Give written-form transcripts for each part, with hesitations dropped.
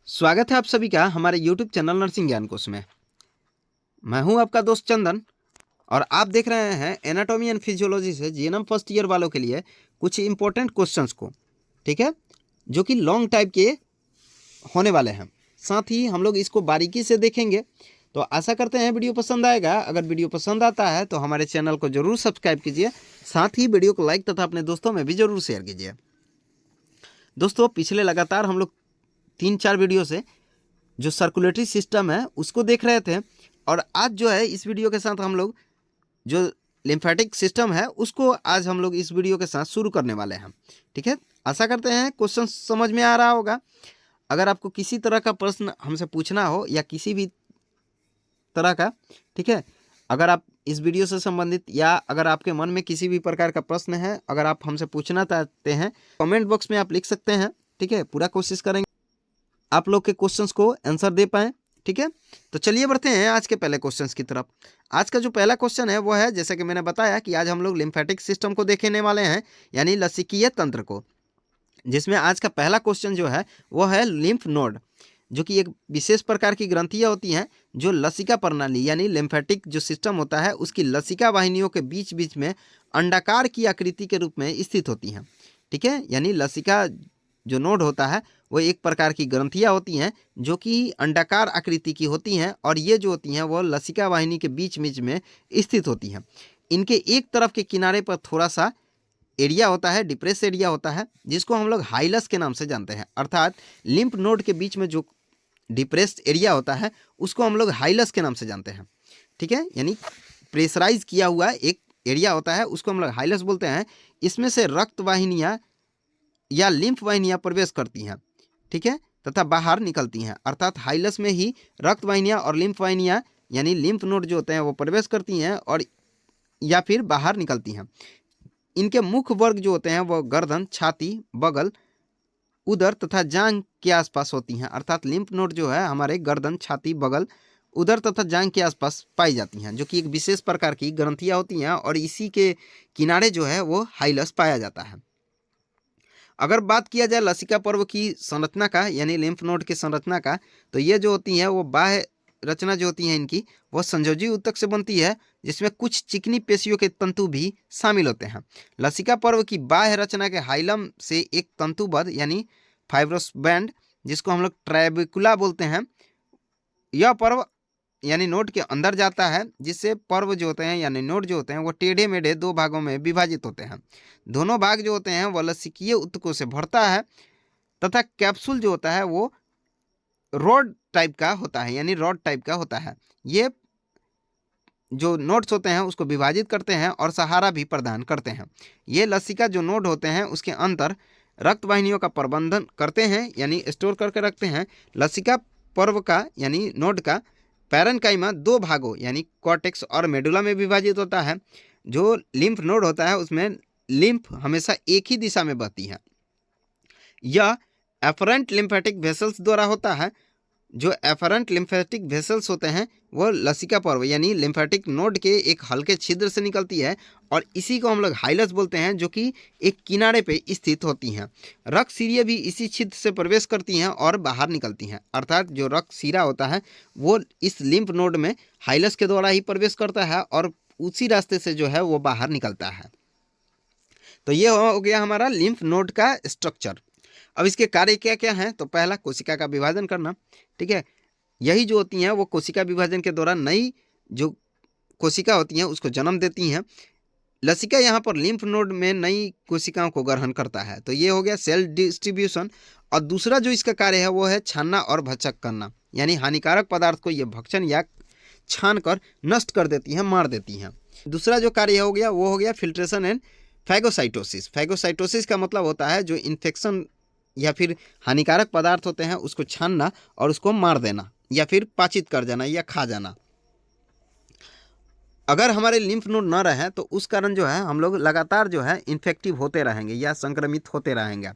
स्वागत है आप सभी का हमारे YouTube चैनल नर्सिंग ज्ञान कोश में। मैं हूं आपका दोस्त चंदन और आप देख रहे हैं एनाटॉमी एंड फिजियोलॉजी से जीएनएम फर्स्ट ईयर वालों के लिए कुछ इंपॉर्टेंट क्वेश्चंस को, ठीक है, जो कि लॉन्ग टाइप के होने वाले हैं। साथ ही हम लोग इसको बारीकी से देखेंगे। तो आशा करते हैं वीडियो पसंद आएगा। अगर वीडियो पसंद आता है तो हमारे चैनल को जरूर सब्सक्राइब कीजिए, साथ ही वीडियो को लाइक तथा अपने दोस्तों में भी जरूर शेयर कीजिए। दोस्तों, पिछले लगातार हम लोग 3-4 वीडियो से जो सर्कुलेटरी सिस्टम है उसको देख रहे थे, और आज जो है इस वीडियो के साथ हम लोग जो लिम्फेटिक सिस्टम है उसको आज हम लोग इस वीडियो के साथ शुरू करने वाले हैं। ठीक है, आशा करते हैं क्वेश्चन समझ में आ रहा होगा। अगर आपको किसी तरह का प्रश्न हमसे पूछना हो या किसी भी तरह का, ठीक है, अगर आप इस वीडियो से संबंधित या अगर आपके मन में किसी भी प्रकार का प्रश्न है, अगर आप हमसे पूछना चाहते हैं, कमेंट बॉक्स में आप लिख सकते हैं। ठीक है, पूरा कोशिश करेंगे आप लोग के क्वेश्चंस को आंसर दे पाएँ। ठीक है, तो चलिए बढ़ते हैं आज के पहले क्वेश्चंस की तरफ। आज का जो पहला क्वेश्चन है वो है, जैसे कि मैंने बताया कि आज हम लोग लिम्फेटिक सिस्टम को देखने वाले हैं, यानी लसिकीय तंत्र को, जिसमें आज का पहला क्वेश्चन जो है वो है लिम्फ नोड, जो कि एक विशेष प्रकार की ग्रंथियाँ होती हैं जो लसिका प्रणाली यानी लिम्फेटिक जो सिस्टम होता है उसकी लसिका वाहिनियों के बीच बीच में अंडाकार की आकृति के रूप में स्थित होती हैं। ठीक है, यानी लसिका जो नोड होता है वो एक प्रकार की ग्रंथियाँ होती हैं जो कि अंडाकार आकृति की होती हैं, और ये जो होती हैं वो लसिका वाहिनी के बीच बीच में स्थित होती हैं। इनके एक तरफ के किनारे पर थोड़ा सा एरिया होता है, डिप्रेस एरिया होता है, जिसको हम लोग हाइलस के नाम से जानते हैं। अर्थात लिम्फ नोड के बीच में जो डिप्रेस्ड एरिया होता है उसको हम लोग हाइलस के नाम से जानते हैं। ठीक है, यानी प्रेशराइज किया हुआ एक एरिया होता है उसको हम लोग हाइलस बोलते हैं। इसमें से रक्त वाहिनियाँ या लिम्फ वाहिनियाँ प्रवेश करती हैं, ठीक है, तथा बाहर निकलती हैं। अर्थात हाइलस में ही रक्त वाहिनियाँ और लिम्फ वाहिनियाँ यानी लिम्फ नोड जो होते हैं वो प्रवेश करती हैं और या फिर बाहर निकलती हैं। इनके मुख्य वर्ग जो होते हैं वो गर्दन, छाती, बगल, उदर तथा जांघ के आसपास होती हैं। अर्थात लिम्फ नोड जो है हमारे गर्दन, छाती, बगल, उदर तथा जांघ के आसपास पाई जाती हैं, जो कि एक विशेष प्रकार की ग्रंथियाँ होती हैं, और इसी के किनारे जो है वो हाइलस पाया जाता है। अगर बात किया जाए लसिका पर्व की संरचना का यानी लिम्फ नोड की संरचना का, तो ये जो होती हैं वो बाह्य रचना जो होती है इनकी वो संयोजी ऊतक से बनती है, जिसमें कुछ चिकनी पेशियों के तंतु भी शामिल होते हैं। लसिका पर्व की बाह्य रचना के हाइलम से एक तंतुबद्ध यानी फाइब्रोस बैंड, जिसको हम लोग ट्रैबिकुला बोलते हैं, यह पर्व यानी नोड के अंदर जाता है, जिससे पर्व जो होते हैं यानी नोड जो होते हैं वो टेढ़े मेढ़े दो भागों में विभाजित होते हैं। दोनों भाग जो होते हैं वो लसिकीय ऊतकों से भरता है तथा कैप्सूल जो होता है वो रॉड टाइप का होता है, यानी रॉड टाइप का होता है। ये जो नोड्स होते हैं उसको विभाजित करते हैं और सहारा भी प्रदान करते हैं। ये लसिका जो नोड होते हैं उसके अंदर रक्त वाहिनियों का प्रबंधन करते हैं, यानी स्टोर करके रखते हैं। लसिका पर्व का यानी नोड का पैरेन्काइमा दो भागों यानी कॉर्टेक्स और मेडुला में विभाजित होता है। जो लिम्फ नोड होता है उसमें लिम्फ हमेशा एक ही दिशा में बहती है। यह एफरेंट लिम्फेटिक वेसल्स द्वारा होता है। जो एफरेंट लिम्फेटिक वेसल्स होते हैं वो लसिका पर्व यानी लिम्फेटिक नोड के एक हल्के छिद्र से निकलती है, और इसी को हम लोग हाइलस बोलते हैं, जो कि एक किनारे पे स्थित होती हैं। रक्त सिरियाँ भी इसी छिद्र से प्रवेश करती हैं और बाहर निकलती हैं। अर्थात जो रक्त सिरा होता है वो इस लिम्फ नोड में हाइलस के द्वारा ही प्रवेश करता है और उसी रास्ते से जो है वो बाहर निकलता है। तो ये हो गया हमारा लिम्फ नोड का स्ट्रक्चर। अब इसके कार्य क्या क्या हैं? तो पहला, कोशिका का विभाजन करना। ठीक है, यही जो होती हैं वो कोशिका विभाजन के दौरान नई जो कोशिका होती हैं उसको जन्म देती हैं। लसिका यहाँ पर लिम्फ नोड में नई कोशिकाओं को ग्रहण करता है। तो ये हो गया सेल डिस्ट्रीब्यूशन। और दूसरा जो इसका कार्य है वो है छानना और भक्षक करना, यानी हानिकारक पदार्थ को ये भक्षण या छान कर नष्ट कर देती हैं, मार देती हैं। दूसरा जो कार्य हो गया वो हो गया फिल्ट्रेशन एंड फैगोसाइटोसिस। फैगोसाइटोसिस का मतलब होता है जो इन्फेक्शन या फिर हानिकारक पदार्थ होते हैं उसको छानना और उसको मार देना या फिर पाचित कर जाना या खा जाना। अगर हमारे लिम्फ नोड न रहे तो उस कारण जो है हम लोग लगातार जो है इन्फेक्टिव होते रहेंगे या संक्रमित होते रहेंगे।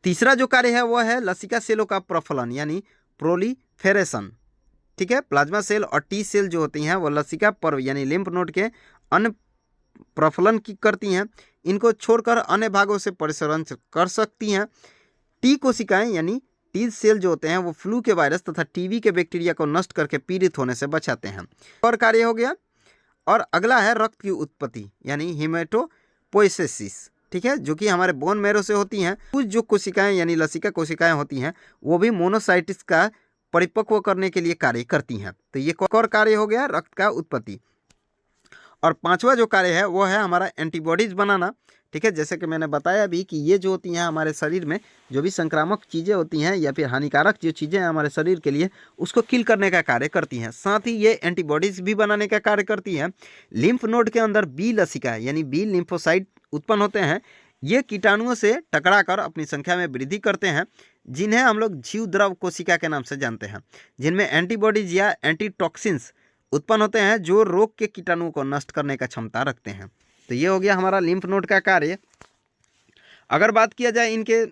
तीसरा जो कार्य है वो है लसिका सेलों का प्रफलन यानी प्रोलिफेरेशन। ठीक है, प्लाज्मा सेल और टी सेल जो होती हैं वो लसिका पर्व यानी लिम्फ नोड के अन्य प्रफलन की करती हैं। इनको छोड़कर अन्य भागों से परिसरण कर सकती हैं। टी कोशिकाएं यानी टी सेल जो होते हैं वो फ्लू के वायरस तथा टीबी के बैक्टीरिया को नष्ट करके पीड़ित होने से बचाते हैं। और कार्य हो गया। और अगला है रक्त की उत्पत्ति यानी हीमेटोपोइएसिस, ठीक है, जो कि हमारे बोन मैरो से होती हैं। कुछ जो कोशिकाएं यानी लसिका कोशिकाएं होती हैं वो भी मोनोसाइटिस का परिपक्व करने के लिए कार्य करती हैं। तो ये और कार्य हो गया रक्त का उत्पत्ति। और पांचवा जो कार्य है वो है हमारा एंटीबॉडीज बनाना, ठीक है। जैसे कि मैंने बताया भी कि ये जो होती हैं हमारे शरीर में जो भी संक्रामक चीज़ें होती हैं या फिर हानिकारक जो चीज़ें हैं हमारे शरीर के लिए उसको किल करने का कार्य करती हैं। साथ ही ये एंटीबॉडीज भी बनाने का कार्य करती हैं। लिम्फ नोड के अंदर बी लसिका यानी बी लिम्फोसाइट उत्पन्न होते हैं। ये कीटाणुओं से टकरा कर अपनी संख्या में वृद्धि करते हैं, जिन्हें हम लोग जीव द्रव कोशिका के नाम से जानते हैं, जिनमें एंटीबॉडीज या एंटीटॉक्सिन्स उत्पन्न होते हैं जो रोग के कीटाणुओं को नष्ट करने का क्षमता रखते हैं। तो ये हो गया हमारा लिम्फ नोड का कार्य। अगर बात किया जाए इनके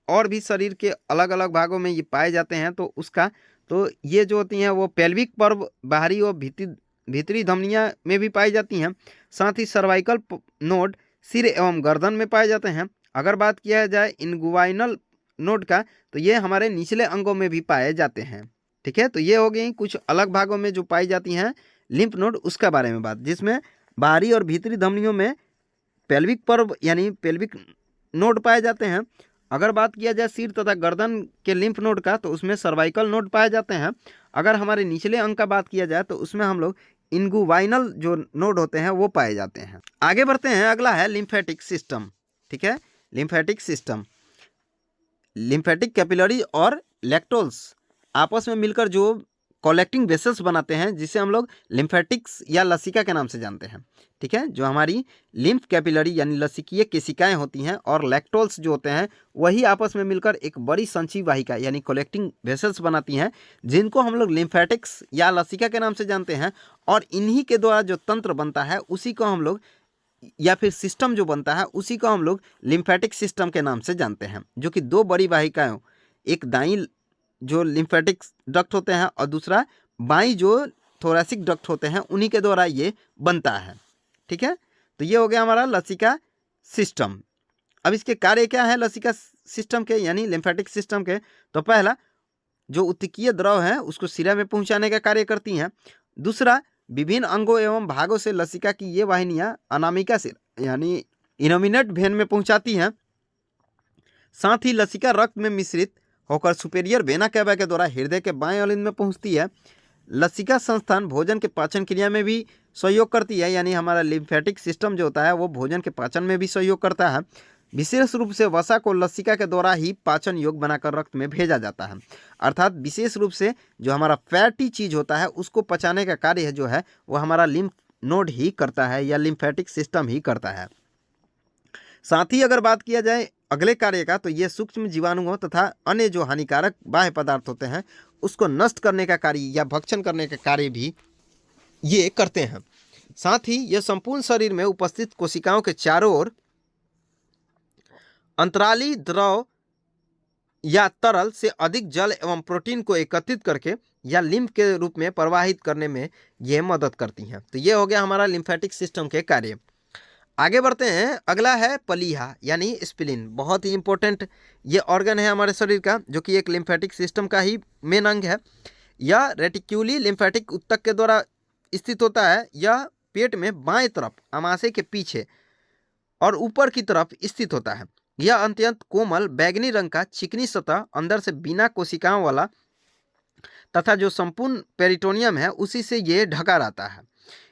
और भी शरीर के अलग अलग भागों में ये पाए जाते हैं तो ये जो होती हैं वो पेल्विक पर्व, बाहरी और भीतरी धमनियाँ में भी पाई जाती हैं। साथ ही सर्वाइकल नोड सिर एवं गर्दन में पाए जाते हैं। अगर बात किया जाए इंगुवाइनल नोड का तो ये हमारे निचले अंगों में भी पाए जाते हैं, ठीक है। तो ये हो गई कुछ अलग भागों में जो पाई जाती हैं लिम्फ नोड, उसका बारे में बात, जिसमें बाहरी और भीतरी धमनियों में पेल्विक पर्व यानी पेल्विक नोड पाए जाते हैं। अगर बात किया जाए सिर तथा गर्दन के लिम्फ नोड का तो उसमें सर्वाइकल नोड पाए जाते हैं। अगर हमारे निचले अंग का बात किया जाए तो उसमें हम लोग इंगुवाइनल जो नोड होते हैं वो पाए जाते हैं। आगे बढ़ते हैं, अगला है लिम्फेटिक सिस्टम, ठीक है। लिम्फेटिक सिस्टम, लिम्फेटिक कैपिलरी और लैक्टोल्स आपस में मिलकर जो कलेक्टिंग वेसल्स बनाते हैं जिसे हम लोग लिम्फेटिक्स या लसिका के नाम से जानते हैं, ठीक है। जो हमारी लिम्फ कैपिलरी यानी लसिकीय केशिकाएं होती हैं और लैक्टोल्स जो होते हैं वही आपस में मिलकर एक बड़ी संचयी वाहिका यानी कलेक्टिंग वेसल्स बनाती हैं, जिनको हम लोग लिम्फेटिक्स या लसिका के नाम से जानते हैं। और इन्हीं के द्वारा जो तंत्र बनता है उसी को हम लोग या फिर सिस्टम जो बनता है उसी को हम लोग लिम्फेटिक सिस्टम के नाम से जानते हैं, जो कि दो बड़ी वाहिकाएं, एक दाईं जो लिम्फेटिक डक्ट होते हैं और दूसरा बाईं जो थोरैसिक डक्ट होते हैं, उन्हीं के द्वारा ये बनता है, ठीक है। तो ये हो गया हमारा लसिका सिस्टम। अब इसके कार्य क्या है लसिका सिस्टम के यानी लिम्फेटिक सिस्टम के? तो पहला, जो उत्तकीय द्रव है उसको सिरा में पहुंचाने का कार्य करती हैं। दूसरा, विभिन्न अंगों एवं भागों से लसिका की ये वाहिनियां अनामिका से यानी इनोमिनेट वेन में पहुंचाती हैं। साथ ही लसिका रक्त में मिश्रित होकर सुपेरियर वेना कैवा के द्वारा हृदय के बाएं अलिंद में पहुंचती है। लसिका संस्थान भोजन के पाचन क्रिया में भी सहयोग करती है, यानी हमारा लिम्फेटिक सिस्टम जो होता है वो भोजन के पाचन में भी सहयोग करता है। विशेष रूप से वसा को लसिका के द्वारा ही पाचन योग बनाकर रक्त में भेजा जाता है। अर्थात विशेष रूप से जो हमारा फैटी चीज होता है उसको पचाने का कार्य जो है वो हमारा लिम्फ नोड ही करता है या लिम्फेटिक सिस्टम ही करता है। साथ ही अगर बात किया जाए अगले कार्य का तो ये सूक्ष्म जीवाणुओं तथा अन्य जो हानिकारक बाह्य पदार्थ होते हैं उसको नष्ट करने का कार्य या भक्षण करने का कार्य भी ये करते हैं। साथ ही ये संपूर्ण शरीर में उपस्थित कोशिकाओं के चारों ओर अंतराली द्रव या तरल से अधिक जल एवं प्रोटीन को एकत्रित करके या लिम्फ के रूप में प्रवाहित करने में ये मदद करती हैं। तो ये हो गया हमारा लिम्फेटिक सिस्टम के कार्य। आगे बढ़ते हैं, अगला है पलीहा यानी स्प्लीन। बहुत ही इंपॉर्टेंट ये ऑर्गन है हमारे शरीर का, जो कि एक लिम्फेटिक सिस्टम का ही मेन अंग है। यह रेटिक्यूली लिम्फेटिक उत्तक के द्वारा स्थित होता है। यह पेट में बाएं तरफ आमाशय के पीछे और ऊपर की तरफ स्थित होता है। यह अत्यंत कोमल बैगनी रंग का चिकनी सतह अंदर से बिना कोशिकाओं वाला तथा जो संपूर्ण पेरिटोनियम है उसी से ये ढका रहता है।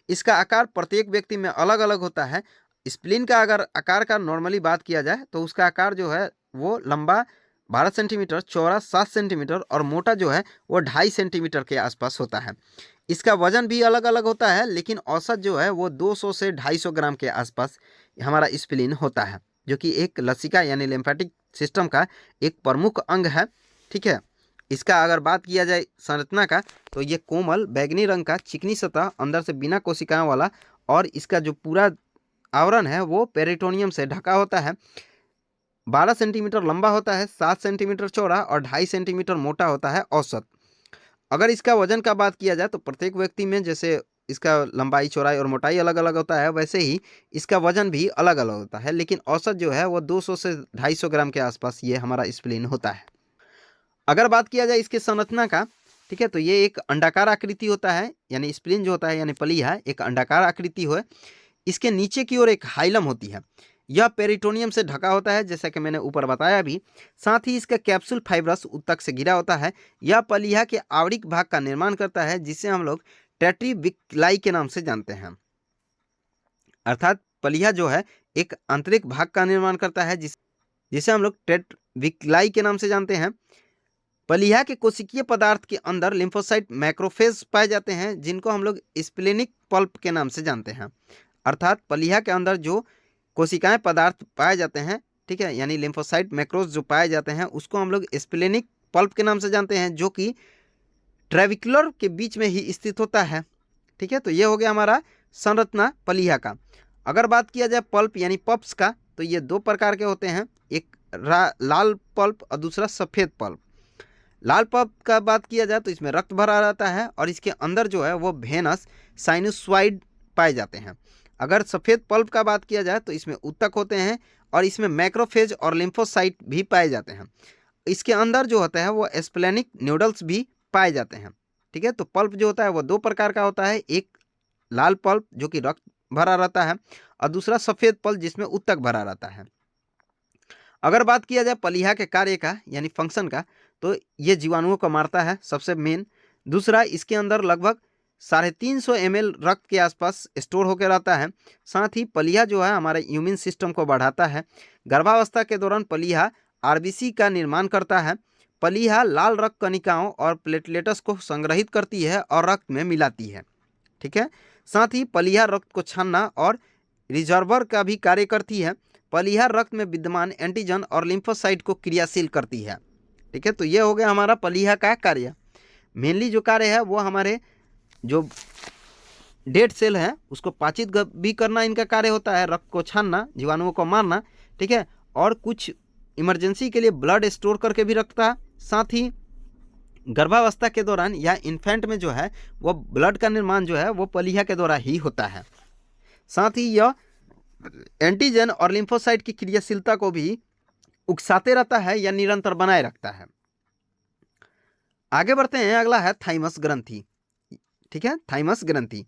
इसका आकार प्रत्येक व्यक्ति में अलग अलग होता है। स्प्लीन का अगर आकार का नॉर्मली बात किया जाए तो उसका आकार जो है वो लंबा 12 सेंटीमीटर, चौड़ा 7 सेंटीमीटर और मोटा जो है वो 2.5 सेंटीमीटर के आसपास होता है। इसका वजन भी अलग अलग होता है, लेकिन औसत जो है वो 200 से 250 ग्राम के आसपास हमारा स्प्लीन होता है, जो कि एक लसिका यानी लिम्फेटिक सिस्टम का एक प्रमुख अंग है, ठीक है। इसका अगर बात किया जाए संरचना का तो ये कोमल बैगनी रंग का चिकनी सतह अंदर से बिना कोशिकाओं वाला और इसका जो पूरा आवरण है वो पेरिटोनियम से ढका होता है। 12 सेंटीमीटर लंबा होता है, 7 सेंटीमीटर चौड़ा और 2.5 सेंटीमीटर मोटा होता है औसत। अगर इसका वजन का बात किया जाए तो प्रत्येक व्यक्ति में जैसे इसका लंबाई, चौड़ाई और मोटाई अलग अलग होता है, वैसे ही इसका वजन भी अलग अलग होता है, लेकिन औसत जो है वो 200 से 250 ग्राम के आसपास ये हमारा स्प्लीन होता है। अगर बात किया जाए इसके संरचना का, ठीक है, तो ये एक अंडाकार आकृति होता है, यानी स्प्लीन जो होता है यानी पलिया एक अंडाकार आकृति हो। इसके नीचे की ओर एक हाइलम होती है, यह पेरिटोनियम से ढका होता है जैसा कि मैंने ऊपर बताया भी। साथ ही इसका कैप्सूल फाइब्रस उत्तक से घिरा होता है। यह पलिया के आवरिक भाग का निर्माण करता है जिसे हम लोग टेट्रीविक्लाई के नाम से जानते हैं। अर्थात पलिया जो है एक आंतरिक भाग का निर्माण करता है जिसे हम लोग टेट्रीविक्लाई के नाम से जानते हैं। पलिया के कोशिकीय पदार्थ के अंदर लिम्फोसाइट मैक्रोफेज पाए जाते हैं जिनको हम लोग स्प्लेनिक पल्प के नाम से जानते हैं। अर्थात पलिया के अंदर जो कोशिकाएं पदार्थ पाए जाते हैं, ठीक है, यानी लिम्फोसाइट मैक्रोज जो पाए जाते हैं उसको हम लोग स्प्लेनिक पल्प के नाम से जानते हैं, जो कि ट्रेविकुलर के बीच में ही स्थित होता है। ठीक है, तो ये हो गया हमारा संरचना पलिया का। अगर बात किया जाए पल्प यानी पप्स का, तो ये दो प्रकार के होते हैं, एक लाल पल्प और दूसरा सफ़ेद पल्प। लाल पल्प का बात किया जाए तो इसमें रक्त भरा रहता है और इसके अंदर जो है वो वेनस साइनोसॉइड पाए जाते हैं। अगर सफ़ेद पल्प का बात किया जाए तो इसमें उत्तक होते हैं और इसमें मैक्रोफेज और लिम्फोसाइट भी पाए जाते हैं। इसके अंदर जो होता है वो स्प्लेनिक न्यूडल्स भी पाए जाते हैं। ठीक है, तो पल्प जो होता है वो दो प्रकार का होता है, एक लाल पल्प जो कि रक्त भरा रहता है और दूसरा सफ़ेद पल्प जिसमें उत्तक भरा रहता है। अगर बात किया जाए पलिया के कार्य का यानी फंक्शन का, तो ये जीवाणुओं को मारता है सबसे मेन। दूसरा, इसके अंदर लगभग 350 ml रक्त के आसपास स्टोर होकर रहता है। साथ ही पलिया जो है हमारे इम्यून सिस्टम को बढ़ाता है। गर्भावस्था के दौरान पलिया आरबीसी का निर्माण करता है। पलिया लाल रक्त कणिकाओं और प्लेटलेट्स को संग्रहित करती है और रक्त में मिलाती है। ठीक है, साथ ही पलिया रक्त को छानना और रिजर्वर का भी कार्य करती है। पलिया रक्त में विद्यमान एंटीजन और लिम्फोसाइट को क्रियाशील करती है। ठीक है, तो ये हो गया हमारा पलिया का कार्य। मेनली जो कार्य है वो हमारे जो डेड सेल है उसको पाचित भी करना इनका कार्य होता है, रक्त को छानना, जीवाणुओं को मारना। ठीक है, और कुछ इमरजेंसी के लिए ब्लड स्टोर करके भी रखता है। साथ ही गर्भावस्था के दौरान या इन्फेंट में जो है वो ब्लड का निर्माण जो है वो पलिया के द्वारा ही होता है। साथ ही यह एंटीजन और लिम्फोसाइट की क्रियाशीलता को भी उकसाते रहता है या निरंतर बनाए रखता है। आगे बढ़ते हैं, अगला है थाइमस ग्रंथि। ठीक है, थाइमस ग्रंथि,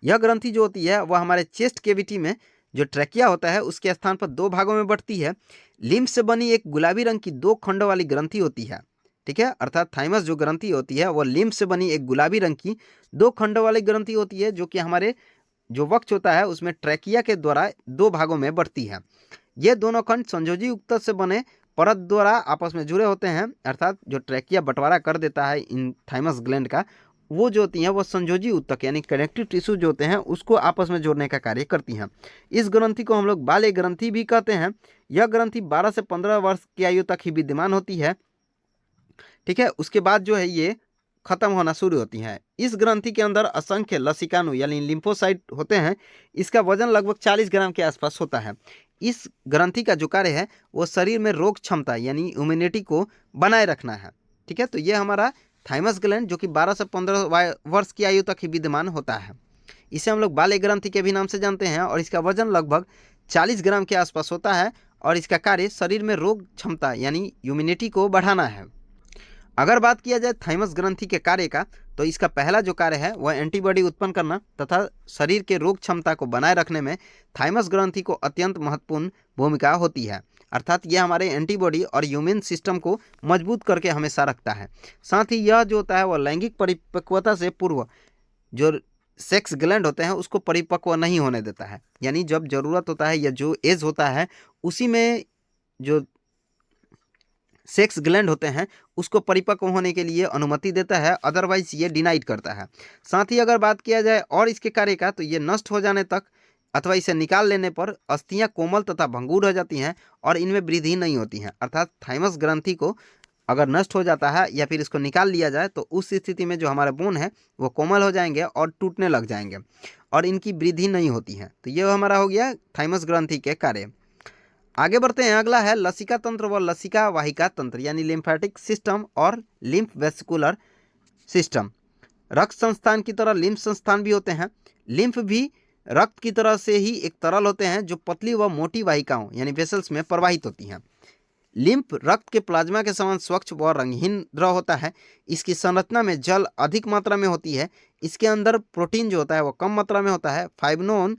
यह ग्रंथि जो होती है वह हमारे चेस्ट केविटी में जो ट्रैकिया होता है उसके स्थान पर दो भागों में बढ़ती है। लिम्फ से बनी एक गुलाबी रंग की दो खंडों वाली ग्रंथि होती है। ठीक है, अर्थात थाइमस जो ग्रंथि होती है वह लिम्फ से बनी एक गुलाबी रंग की दो खंडों वाली ग्रंथि होती है, जो कि हमारे जो वक्ष होता है उसमें ट्रैकिया के द्वारा दो भागों में बढ़ती है। ये दोनों खंड संयोजी उत्तक से बने परत द्वारा आपस में जुड़े होते हैं। अर्थात जो ट्रैकिया बंटवारा कर देता है इन थाइमस ग्लैंड का, वो जो होती हैं वो संयोजी उत्तक यानी कनेक्टिव टिश्यू जो होते हैं उसको आपस में जोड़ने का कार्य करती हैं। इस ग्रंथि को हम लोग बाल्य ग्रंथि भी कहते हैं। यह ग्रंथि 12 से 15 वर्ष की आयु तक ही विद्यमान होती है। ठीक है, उसके बाद जो है ये खत्म होना शुरू होती हैं। इस ग्रंथि के अंदर असंख्य लसिकाणु यानी लिम्फोसाइट होते हैं। इसका वजन लगभग 40 ग्राम के आसपास होता है। इस ग्रंथि का जो कार्य है वो शरीर में रोग क्षमता यानी इम्यूनिटी को बनाए रखना है। ठीक है, तो ये हमारा थाइमस ग्लैंड जो कि 12 से 15 वर्ष की आयु तक ही विद्यमान होता है, इसे हम लोग बाल्य ग्रंथि के भी नाम से जानते हैं और इसका वजन लगभग 40 ग्राम के आसपास होता है और इसका कार्य शरीर में रोग क्षमता यानी इम्यूनिटी को बढ़ाना है। अगर बात किया जाए थाइमस ग्रंथि के कार्य का, तो इसका पहला जो कार्य है वह एंटीबॉडी उत्पन्न करना तथा शरीर के रोग क्षमता को बनाए रखने में थाइमस ग्रंथि को अत्यंत महत्वपूर्ण भूमिका होती है। अर्थात यह हमारे एंटीबॉडी और इम्यून सिस्टम को मजबूत करके हमेशा रखता है। साथ ही यह जो होता है वह लैंगिक परिपक्वता से पूर्व जो सेक्स ग्लैंड होते हैं उसको परिपक्व नहीं होने देता है, यानी जब जरूरत होता है या जो एज होता है उसी में जो सेक्स ग्लैंड होते हैं उसको परिपक्व होने के लिए अनुमति देता है, अदरवाइज ये डिनाइड करता है। साथ ही अगर बात किया जाए और इसके कार्य का, तो ये नष्ट हो जाने तक अथवा इसे निकाल लेने पर अस्थियां कोमल तथा भंगुर हो जाती हैं और इनमें वृद्धि नहीं होती है। अर्थात थाइमस ग्रंथि को अगर नष्ट हो जाता है या फिर इसको निकाल लिया जाए तो उस स्थिति में जो हमारे बोन है वो कोमल हो जाएंगे और टूटने लग जाएंगे और इनकी वृद्धि नहीं होती है। तो ये हमारा हो गया थाइमस ग्रंथि के कार्य। आगे बढ़ते हैं, अगला है लसिका तंत्र व लसिका वाहिका तंत्र यानी लिम्फेटिक सिस्टम और लिम्फ वेस्कुलर सिस्टम। रक्त संस्थान की तरह लिम्फ संस्थान भी होते हैं। लिम्फ भी रक्त की तरह से ही एक तरल होते हैं जो पतली व मोटी वाहिकाओं यानी वेसल्स में प्रवाहित होती हैं। लिम्फ रक्त के प्लाज्मा के समान स्वच्छ व रंगहीन द्रव होता है। इसकी संरचना में जल अधिक मात्रा में होती है। इसके अंदर प्रोटीन जो होता है वो कम मात्रा में होता है। फाइब्रिनोन,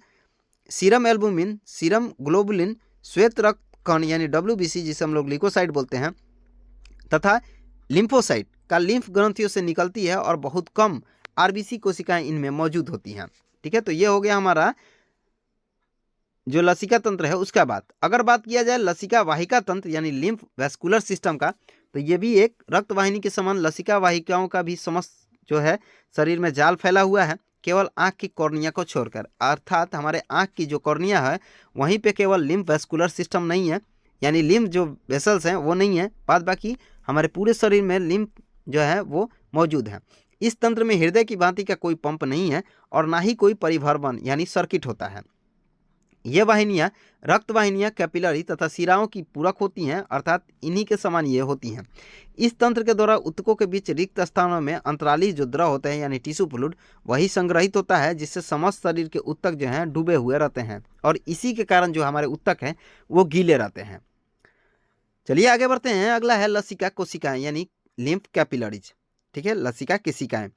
सीरम एल्बुमिन, सीरम ग्लोबुलिन, श्वेत रक्त कण यानी WBC जिसे हम लोग ल्यूकोसाइट बोलते हैं, तथा लिम्फोसाइट का लिम्फ ग्रंथियों से निकलती है और बहुत कम RBC कोशिकाएं इनमें मौजूद होती हैं। ठीक है, तो ये हो गया हमारा जो लसिका तंत्र है उसका बात। अगर बात किया जाए लसिका वाहिका तंत्र यानी लिम्फ वैस्कुलर सिस्टम का, तो ये भी एक रक्त वाहिनी के समान लसिका वाहिकाओं का भी समस्त जो है शरीर में जाल फैला हुआ है, केवल आँख की कॉर्निया को छोड़कर। अर्थात हमारे आँख की जो कॉर्निया है वहीं पे केवल लिम्फ वैस्कुलर सिस्टम नहीं है, यानी लिम्फ जो वेसल्स हैं वो नहीं है, बाद बाकी हमारे पूरे शरीर में लिम्फ जो है वो मौजूद है। इस तंत्र में हृदय की भांति का कोई पंप नहीं है और ना ही कोई परिभ्रमण यानी सर्किट होता है। ये वाहिनियाँ रक्त वाहिनियाँ कैपिलरी तथा शिराओं की पूरक होती हैं, अर्थात इन्हीं के समान ये होती हैं। इस तंत्र के द्वारा ऊतकों के बीच रिक्त स्थानों में अंतराली जो द्रव होते हैं यानी टिश्यू फ्लूइड वही संग्रहित होता है, जिससे समस्त शरीर के ऊतक जो हैं डूबे हुए रहते हैं और इसी के कारण जो हमारे ऊतक हैं वो गीले रहते हैं। चलिए आगे बढ़ते हैं। अगला है लसिका कोशिकाएं यानी लिम्फ कैपिलरीज। ठीक है, लसिका केशिकाएं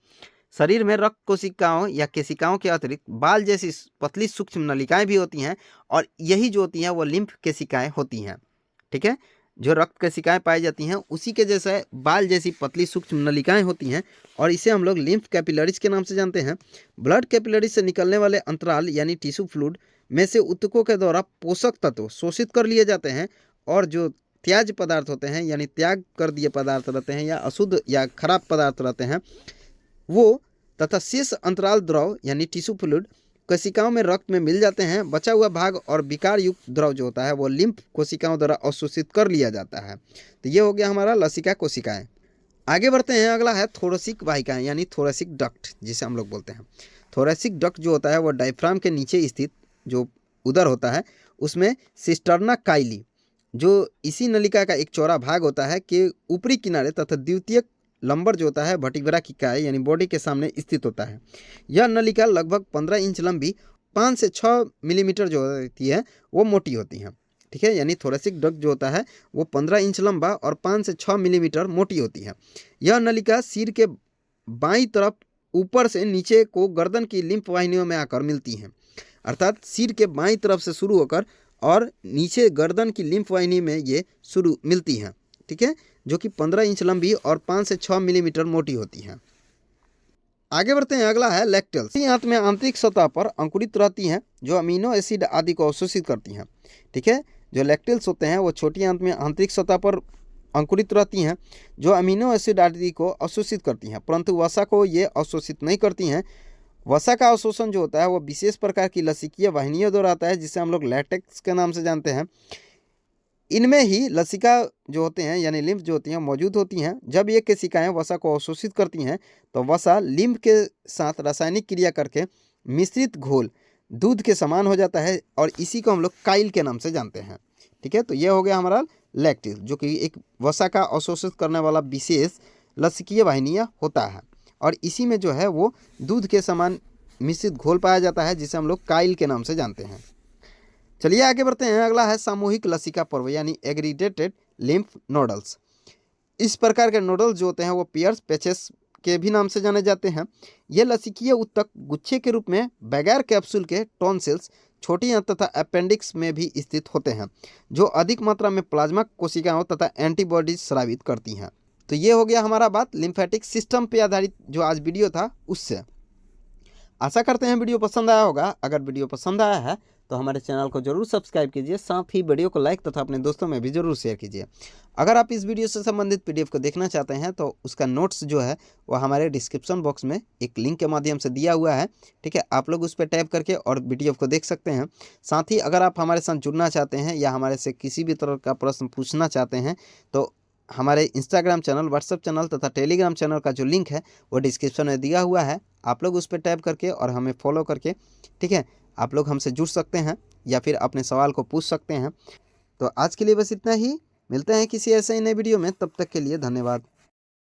शरीर में रक्त कोशिकाओं या केशिकाओं के अतिरिक्त बाल जैसी पतली सूक्ष्म नलिकाएं भी होती हैं और यही जो होती हैं वो लिम्फ केशिकाएं होती हैं। ठीक है, जो रक्त केशिकाएं पाई जाती हैं उसी के जैसे बाल जैसी पतली सूक्ष्म नलिकाएं होती हैं और इसे हम लोग लिम्फ कैपिलरीज के नाम से जानते हैं। ब्लड कैपिलरीज से निकलने वाले अंतराल यानी टिश्यू फ्लूइड में से ऊतकों के द्वारा पोषक तत्व शोषित कर लिए जाते हैं और जो त्याज्य पदार्थ होते हैं यानी त्याग कर दिए पदार्थ रहते हैं या अशुद्ध या खराब पदार्थ रहते हैं वो तथा शेष अंतराल द्रव यानी टिश्यू फ्लूइड कोशिकाओं में रक्त में मिल जाते हैं। बचा हुआ भाग और विकार युक्त द्रव जो होता है वो लिम्फ कोशिकाओं द्वारा अवशोषित कर लिया जाता है। तो ये हो गया हमारा लसिका कोशिकाएं। आगे बढ़ते हैं। अगला है थोरेसिक वाहिकाएं यानी थोरेसिक डक्ट जिसे हम लोग बोलते हैं। थोरेसिक डक्ट जो होता है वो डायफ्राम के नीचे स्थित जो उदर होता है उसमें सिस्टर्ना काइली जो इसी नलिका का एक चौड़ा भाग होता है के ऊपरी किनारे तथा द्वितीयक लंबर जो होता है वर्टिब्रा की काय यानी बॉडी के सामने स्थित होता है। यह नलिका लगभग 15 इंच लंबी, 5 से 6 मिलीमीटर जो होती है वो मोटी होती है। ठीक है, यानी थोरेसिक डक्ट जो होता है वो 15 इंच लंबा और 5 से 6 मिलीमीटर मोटी होती है। यह नलिका सिर के बाईं तरफ ऊपर से नीचे को गर्दन की लिम्फ वाहिनियों में आकर मिलती हैं, अर्थात सिर के बाईं तरफ से शुरू होकर और नीचे गर्दन की लिम्फ वाहिनी में ये शुरू मिलती हैं। ठीक है, जो कि 15 इंच लंबी और 5 से 6 मिलीमीटर मोटी होती हैं। आगे बढ़ते हैं। अगला है लैक्टेल्स। आंत में आंतरिक सतह पर अंकुरित रहती हैं जो अमीनो एसिड आदि को अवशोषित करती हैं। ठीक है, जो लैक्टेल्स होते हैं वो छोटी आंत में आंतरिक सतह पर अंकुरित रहती हैं जो अमीनो एसिड आदि को अवशोषित करती हैं, परंतु वसा को ये अवशोषित नहीं करती हैं। वसा का अवशोषण जो होता है वो विशेष प्रकार की लसिकीय वाहिनियों द्वारा आता है जिसे हम लोग लैटेक्स के नाम से जानते हैं। इनमें ही लसिका जो होते हैं यानी लिम्फ जो होती हैं मौजूद होती हैं। जब ये केशिकाएं वसा को अवशोषित करती हैं तो वसा लिम्फ के साथ रासायनिक क्रिया करके मिश्रित घोल दूध के समान हो जाता है और इसी को हम लोग काइल के नाम से जानते हैं। ठीक है, तो ये हो गया हमारा लैक्टिल जो कि एक वसा का अवशोषित करने वाला विशेष लसिकीय वाहिनियाँ होता है और इसी में जो है वो दूध के समान मिश्रित घोल पाया जाता है जिसे हम लोग काइल के नाम से जानते हैं। चलिए आगे बढ़ते हैं। अगला है सामूहिक लसिका पर्व यानी एग्रीगेटेड लिम्फ नोडल्स। इस प्रकार के नोडल्स जो होते हैं वो पियर्स पैचेस के भी नाम से जाने जाते हैं। ये लसिकीय ऊतक गुच्छे के रूप में बगैर कैप्सूल के टॉन्सिल्स, छोटी आंत तथा अपेंडिक्स में भी स्थित होते हैं जो अधिक मात्रा में प्लाज्मा कोशिकाओं तथा एंटीबॉडीज स्रावित करती हैं। तो ये हो गया हमारा बात लिम्फेटिक सिस्टम पे आधारित जो आज वीडियो था उससे। आशा करते हैं वीडियो पसंद आया होगा। अगर वीडियो पसंद आया है तो हमारे चैनल को जरूर सब्सक्राइब कीजिए, साथ ही वीडियो को लाइक तथा अपने दोस्तों में भी जरूर शेयर कीजिए। अगर आप इस वीडियो से संबंधित PDF को देखना चाहते हैं तो उसका नोट्स जो है वो हमारे डिस्क्रिप्शन बॉक्स में एक लिंक के माध्यम से दिया हुआ है। ठीक है, आप लोग उस पर टैप करके और PDF को देख सकते हैं। साथ ही अगर आप हमारे साथ जुड़ना चाहते हैं या हमारे से किसी भी तरह का प्रश्न पूछना चाहते हैं तो हमारे इंस्टाग्राम चैनल, व्हाट्सएप चैनल तथा टेलीग्राम चैनल का जो लिंक है वो डिस्क्रिप्शन में दिया हुआ है। आप लोग उस पर टैप करके और हमें फॉलो करके ठीक है आप लोग हमसे जुड़ सकते हैं या फिर अपने सवाल को पूछ सकते हैं। तो आज के लिए बस इतना ही। मिलते हैं किसी ऐसे ही नए वीडियो में, तब तक के लिए धन्यवाद।